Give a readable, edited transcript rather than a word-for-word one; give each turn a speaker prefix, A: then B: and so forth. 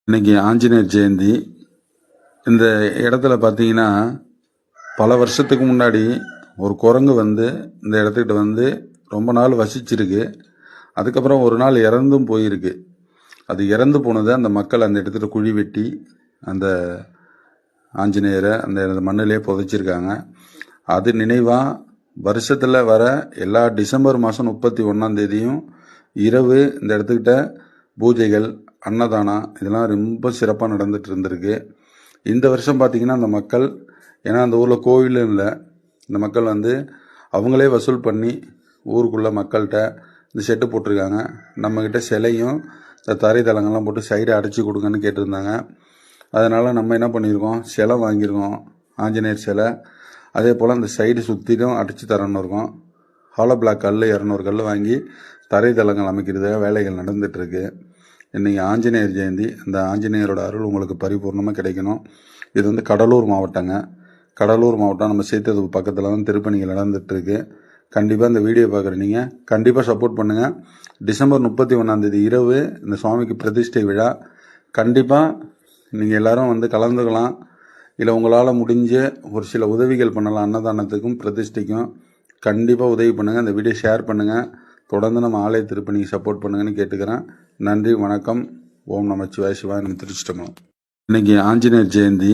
A: இன்னைக்கு ஆஞ்சநேயர் ஜெயந்தி. இந்த இடத்துல பார்த்தீங்கன்னா பல வருஷத்துக்கு முன்னாடி ஒரு குரங்கு வந்து இந்த இடத்துக்கிட்ட வந்து ரொம்ப நாள் வசிச்சிருக்கு. அதுக்கப்புறம் ஒரு நாள் இறந்தும் போயிருக்கு. அது இறந்து போனதை அந்த மக்கள் அந்த இடத்துல குழி வெட்டி அந்த ஆஞ்சநேயரை அந்த மண்ணிலே புதைச்சிருக்காங்க. அது நினைவாக வருஷத்தில் வர எல்லா டிசம்பர் மாதம் 31 இரவு இந்த இடத்துக்கிட்ட பூஜைகள், அன்னதானம் இதெல்லாம் ரொம்ப சிறப்பாக நடந்துட்டு இருந்திருக்கு. இந்த வருஷம் பார்த்திங்கன்னா அந்த மக்கள், ஏன்னா அந்த ஊரில் கோவிலும் இல்லை, இந்த மக்கள் வந்து அவங்களே வசூல் பண்ணி ஊருக்குள்ள மக்கள்கிட்ட இந்த செட்டு போட்டிருக்காங்க. நம்மக்கிட்ட சிலையும் இந்த தரை தளங்கள்லாம் போட்டு சைடை அடைச்சி கொடுங்கன்னு கேட்டிருந்தாங்க. அதனால் நம்ம என்ன பண்ணியிருக்கோம், சிலை வாங்கியிருக்கோம், ஆஞ்சநேயர் சிலை. அதே போல் அந்த சைடு சுற்றிலும் அடித்து தரணும் இருக்கோம். ஹாலோ பிளாக் கல் 200 கல் வாங்கி தரை தளங்கள் அமைக்கிறதுக்காக வேலைகள் நடந்துகிட்ருக்கு. இன்றைக்கி ஆஞ்சநேயர் ஜெயந்தி. அந்த ஆஞ்சநேயரோட அருள் உங்களுக்கு பரிபூர்ணமாக கிடைக்கணும். இது வந்து கடலூர் மாவட்டங்க. கடலூர் மாவட்டம் நம்ம சேர்த்தது பக்கத்தில் தான் திருப்பணிகள் நடந்துகிட்ருக்கு. கண்டிப்பாக இந்த வீடியோ பார்க்குற நீங்கள் கண்டிப்பாக சப்போர்ட் பண்ணுங்கள். டிசம்பர் 31 இரவு இந்த சுவாமிக்கு பிரதிஷ்டை விழா. கண்டிப்பாக நீங்கள் எல்லோரும் வந்து கலந்துக்கலாம். இல்லை உங்களால் முடிஞ்ச ஒரு சில உதவிகள் பண்ணலாம். அன்னதானத்துக்கும் பிரதிஷ்டைக்கும் கண்டிப்பாக உதவி பண்ணுங்கள். இந்த வீடியோ ஷேர் பண்ணுங்கள். தொடர்ந்து நம்ம ஆலய திருப்பணிக்கு சப்போர்ட் பண்ணுங்கன்னு கேட்டுக்கிறேன். நன்றி, வணக்கம். ஓம் நமச்சிவாய சிவாய நம்ம திருச்சிட்டோம். இன்னைக்கு ஆஞ்சநேயர் ஜெயந்தி.